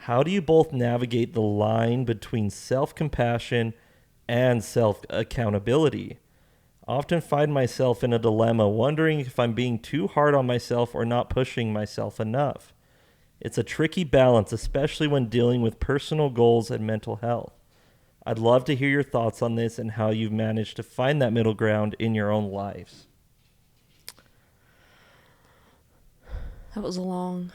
How do you both navigate the line between self-compassion and self-accountability? Often find myself in a dilemma, wondering if I'm being too hard on myself or not pushing myself enough. It's a tricky balance, especially when dealing with personal goals and mental health. I'd love to hear your thoughts on this and how you've managed to find that middle ground in your own lives. That was a long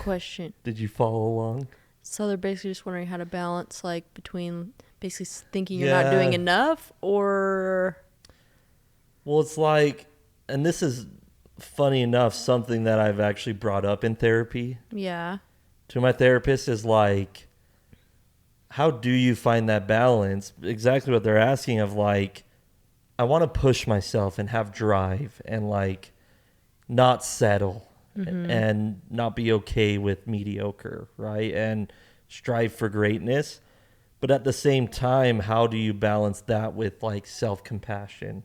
question. Did you follow along? So they're basically just wondering how to balance, like, between basically thinking you're not doing enough or... Well, it's like, and this is funny enough, something that I've actually brought up in therapy Yeah. to my therapist is like, how do you find that balance? Exactly what they're asking of like, I want to push myself and have drive and like not settle and not be okay with mediocre, right? And strive for greatness. But at the same time, how do you balance that with like self-compassion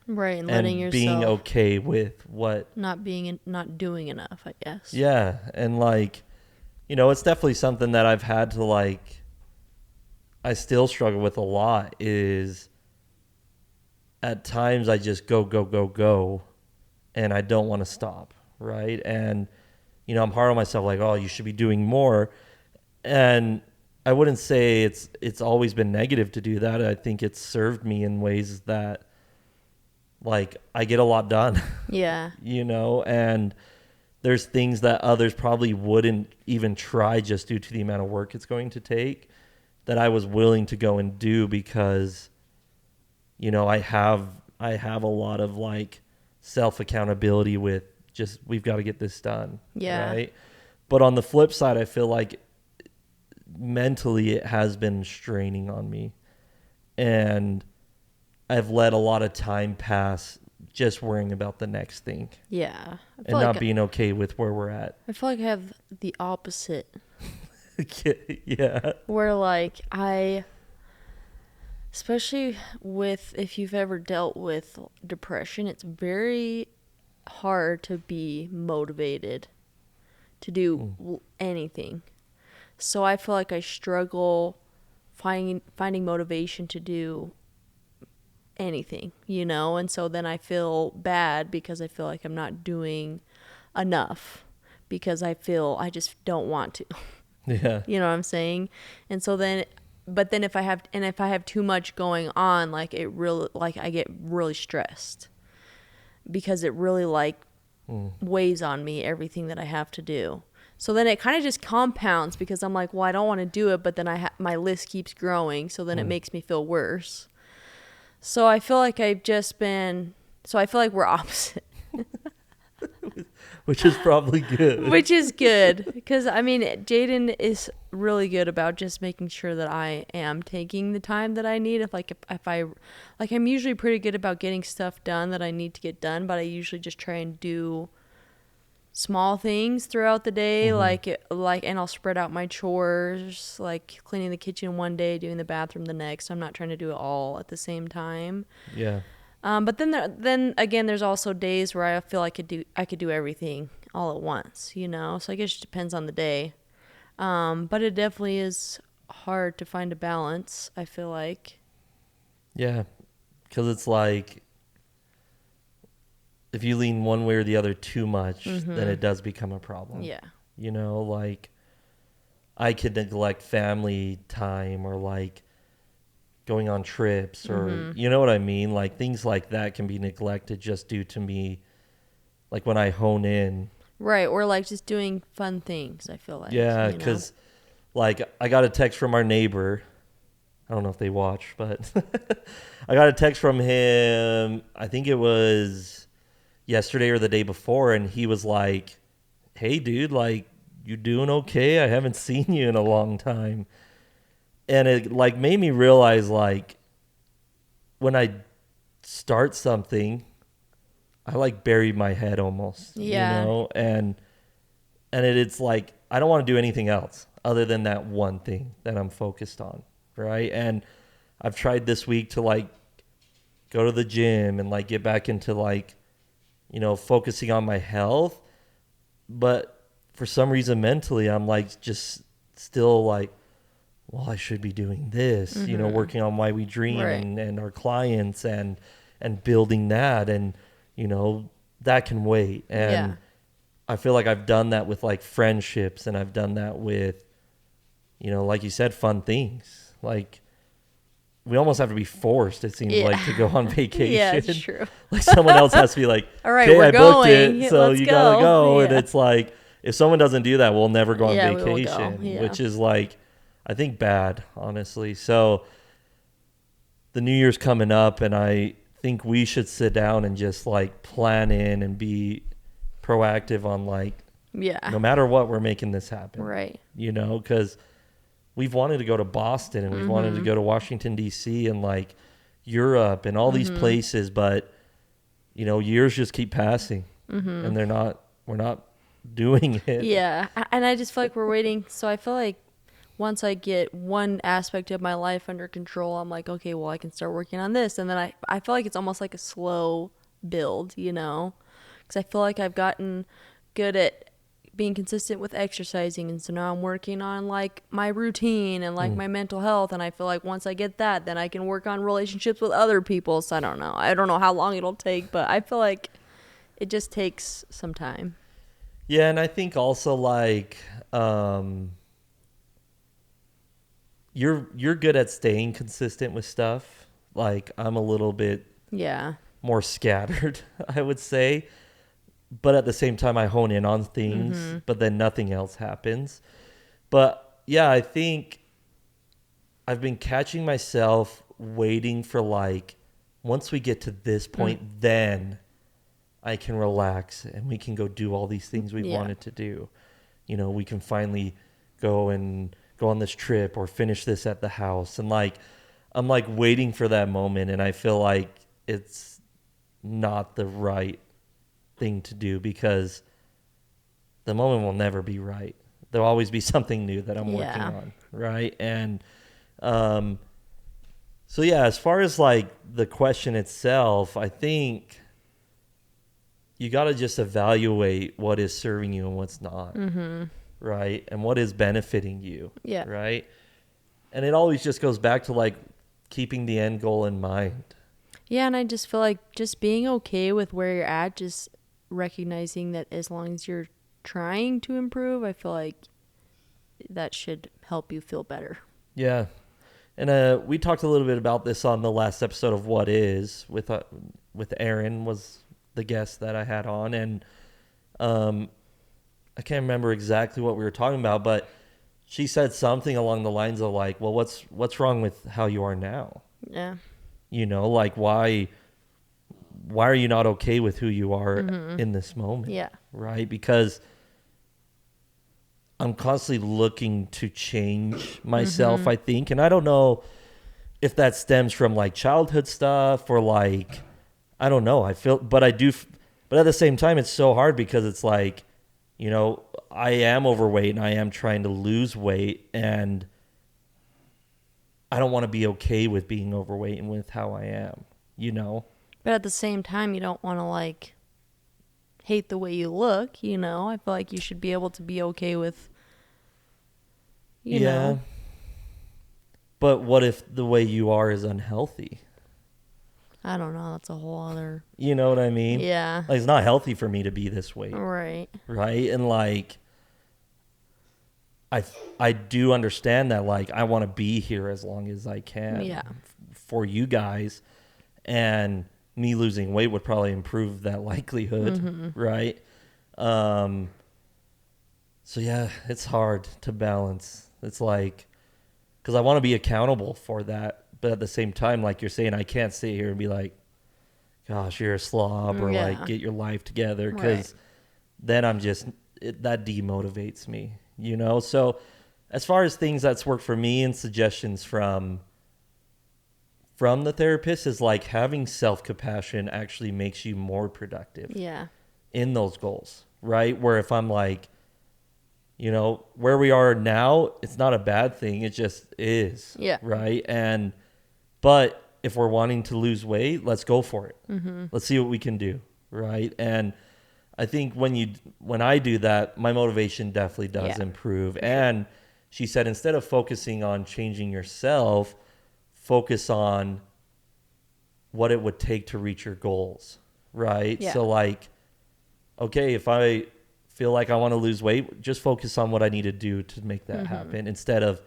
Right, and letting and being yourself okay with what not doing enough, I guess. Yeah, and like, you know, it's definitely something that I've had to like, I still struggle with a lot is at times I just go, and I don't want to stop, right? And, you know, I'm hard on myself like, oh, you should be doing more. And I wouldn't say it's always been negative to do that. I think it's served me in ways that, like, I get a lot done. Yeah. You know, and there's things that others probably wouldn't even try just due to the amount of work it's going to take that I was willing to go and do because, you know, I have a lot of like self accountability with just we've got to get this done. Yeah. Right. But on the flip side, I feel like mentally it has been straining on me. And I've let a lot of time pass just worrying about the next thing. Yeah. And not being okay with where we're at. I feel like I have the opposite. Yeah. Where like especially with, if you've ever dealt with depression, it's very hard to be motivated to do anything. So I feel like I struggle finding motivation to do anything, you know? And so then I feel bad because I feel like I'm not doing enough because I just don't want to. Yeah. You know what I'm saying? And so then, but then if I have too much going on, like I get really stressed because it really like weighs on me, everything that I have to do. So then it kind of just compounds because I'm like, well, I don't want to do it, but then my list keeps growing. So then it makes me feel worse. So I feel like I feel like we're opposite. Which is probably good. Which is good. Because, I mean, Jaden is really good about just making sure that I am taking the time that I need. I'm usually pretty good about getting stuff done that I need to get done, but I usually just try and do small things throughout the day, and I'll spread out my chores, like cleaning the kitchen one day, doing the bathroom the next. So I'm not trying to do it all at the same time. Yeah. But then again, there's also days where I feel I could do everything all at once, you know. So I guess it depends on the day. But it definitely is hard to find a balance, I feel like. Yeah, because it's like if you lean one way or the other too much, then it does become a problem. Yeah. You know, like I could neglect family time or like going on trips or you know what I mean? Like things like that can be neglected just due to me, like when I hone in. Right, or like just doing fun things, I feel like. Yeah, because like I got a text from our neighbor. I don't know if they watch, but I got a text from him. I think it was yesterday or the day before, and he was like, "Hey, dude, like you doing okay? I haven't seen you in a long time." And it like made me realize like when I start something, I like bury my head almost, Yeah. you know, and it's like I don't want to do anything else other than that one thing that I'm focused on, right? And I've tried this week to like go to the gym and like get back into like, you know, focusing on my health, but for some reason mentally I'm like just still like, well, I should be doing this, working on Why We Dream Right. and our clients and building that. And, that can wait. And Yeah. I feel like I've done that with like friendships, and I've done that with, like you said, fun things. Like we almost have to be forced, it seems Yeah. like, to go on vacation. Yeah, it's true. Like someone else has to be like, All right, okay, we're I booked going. it, so Let's you gotta go. go. And Yeah. it's like, if someone doesn't do that, we'll never go on Yeah, we will go. vacation, Yeah. which is like, I think bad, honestly. So the New Year's coming up, and I think we should sit down and just like plan in and be proactive on like, Yeah. no matter what, we're making this happen. Right. Because we've wanted to go to Boston, and we've wanted to go to Washington, D.C. and like Europe and all these places, but years just keep passing, and we're not doing it. Yeah. And I just feel like we're waiting. So I feel like once I get one aspect of my life under control, I'm like, okay, well, I can start working on this. And then I feel like it's almost like a slow build, because I feel like I've gotten good at being consistent with exercising. And so now I'm working on like my routine and like my mental health. And I feel like once I get that, then I can work on relationships with other people. So I don't know. I don't know how long it'll take, but I feel like it just takes some time. Yeah, and I think also like you're good at staying consistent with stuff. Like I'm a little bit Yeah. more scattered, I would say. But at the same time, I hone in on things, but then nothing else happens. But yeah, I think I've been catching myself waiting for like, once we get to this point, then I can relax and we can go do all these things we wanted to do. We can finally go on this trip or finish this at the house. And like, I'm like waiting for that moment, and I feel like it's not the right thing to do, because the moment will never be right. There'll always be something new that I'm working on, right? And so yeah, as far as like the question itself, I think you got to just evaluate what is serving you and what's not, right? And what is benefiting you, Yeah. right? And it always just goes back to like keeping the end goal in mind. Yeah, and I just feel like just being okay with where you're at, just recognizing that as long as you're trying to improve, I feel like that should help you feel better. Yeah. And we talked a little bit about this on the last episode of What Is with Aaron was the guest that I had on, and I can't remember exactly what we were talking about, but she said something along the lines of like, well, what's wrong with how you are now? Yeah. Like why are you not okay with who you are in this moment? Yeah. Right? Because I'm constantly looking to change myself, I think. And I don't know if that stems from like childhood stuff or like, I don't know. But at the same time, it's so hard because it's like, I am overweight and I am trying to lose weight, and I don't want to be okay with being overweight and with how I am, But at the same time, you don't want to like hate the way you look, I feel like you should be able to be okay with, you know. But what if the way you are is unhealthy? I don't know. That's a whole other. You know what I mean? Yeah. Like, it's not healthy for me to be this way. Right. Right? And like, I do understand that, like, I want to be here as long as I can. Yeah. For you guys, and me losing weight would probably improve that likelihood, right? So yeah, it's hard to balance. It's like, because I want to be accountable for that, but at the same time, like you're saying, I can't sit here and be like, gosh, you're a slob, or like, get your life together, because then that demotivates me, So as far as things that's worked for me and suggestions from the therapist is like, having self-compassion actually makes you more productive in those goals, right? Where if I'm like, where we are now, it's not a bad thing. It just is. Yeah. Right. But if we're wanting to lose weight, let's go for it. Let's see what we can do. Right. And I think when I do that, my motivation definitely does improve. And she said, instead of focusing on changing yourself, focus on what it would take to reach your goals, right? Yeah. So like, okay, if I feel like I want to lose weight, just focus on what I need to do to make that happen instead of,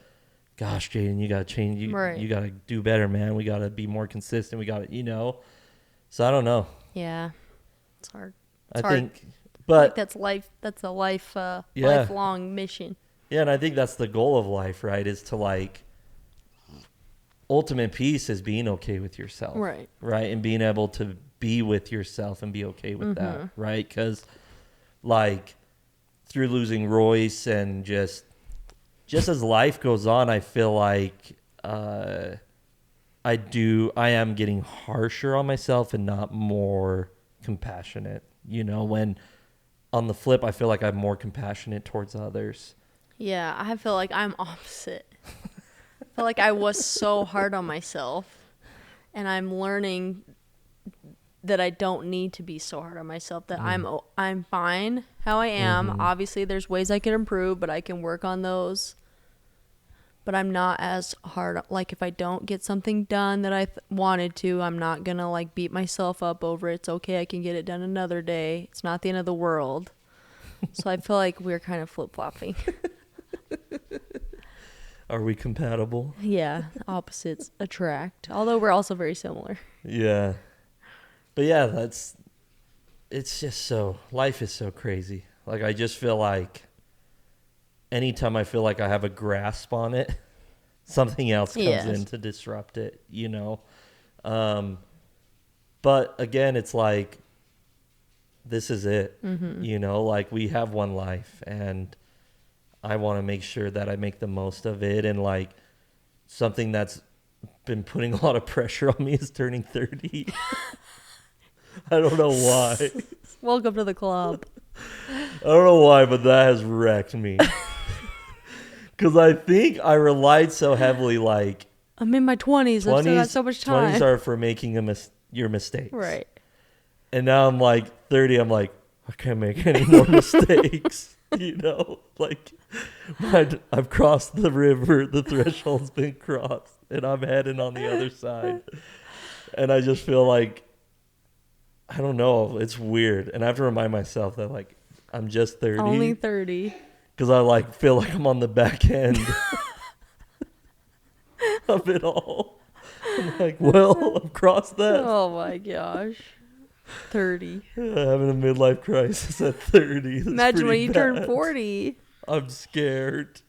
gosh, Jaden, you got to change. You got to do better, man. We got to be more consistent. We got to, So I don't know. Yeah. It's hard. I hard. think, but that's life. That's a Yeah. lifelong mission. yeah, and I think that's the goal of life, right? Is to like, ultimate peace is being okay with yourself. Right. Right. And being able to be with yourself and be okay with that. Right. Because like through losing Royce and just as life goes on, I feel like I am getting harsher on myself and not more compassionate. When on the flip, I feel like I'm more compassionate towards others. Yeah, I feel like I'm opposite. I feel like I was so hard on myself, and I'm learning that I don't need to be so hard on myself, that I'm fine how I am. Obviously, there's ways I can improve, but I can work on those. But I'm not as hard. Like, if I don't get something done that I wanted to, I'm not going to, like, beat myself up over it. It's okay. I can get it done another day. It's not the end of the world. So I feel like we're kind of flip-flopping. Are we compatible? Yeah, opposites attract. Although we're also very similar. Yeah. But yeah, it's just life is so crazy. Like, I just feel like anytime I feel like I have a grasp on it, something else comes in to disrupt it, But again, it's like, this is it, like we have one life and I want to make sure that I make the most of it. And like something that's been putting a lot of pressure on me is turning 30. I don't know why. Welcome to the club. I don't know why, but that has wrecked me. Because I think I relied so heavily, like, I'm in my 20s. I've still got so much time. 20s are for making your mistakes. Right. And now I'm like 30, I'm like, I can't make any more mistakes. Like, I've crossed the river, the threshold's been crossed, and I'm heading on the other side. And I just feel like, I don't know, it's weird. And I have to remind myself that, like, I'm just 30. Only 30. Because I like feel like I'm on the back end of it all. I'm like, well, I've crossed that. Oh my gosh. 30. Having a midlife crisis at 30. That's Imagine when you bad. turn 40. I'm scared.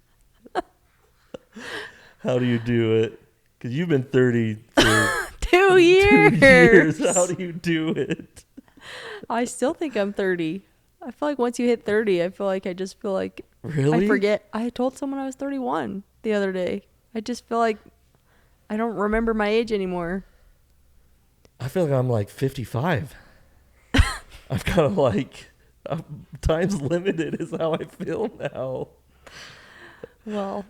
How do you do it? Because you've been 30 for 2 years. 2 years. How do you do it? I still think I'm 30. I feel like once you hit 30, I feel like Really? I forget. I told someone I was 31 the other day. I just feel like I don't remember my age anymore. I feel like I'm like 55. I've kind of like, time's limited is how I feel now. Well,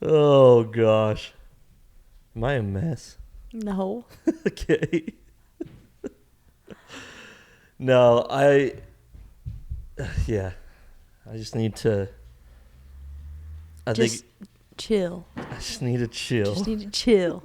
Oh gosh. Am I a mess? no. Okay. No, yeah. I just need to, Just chill. I just need to chill. Just need to chill.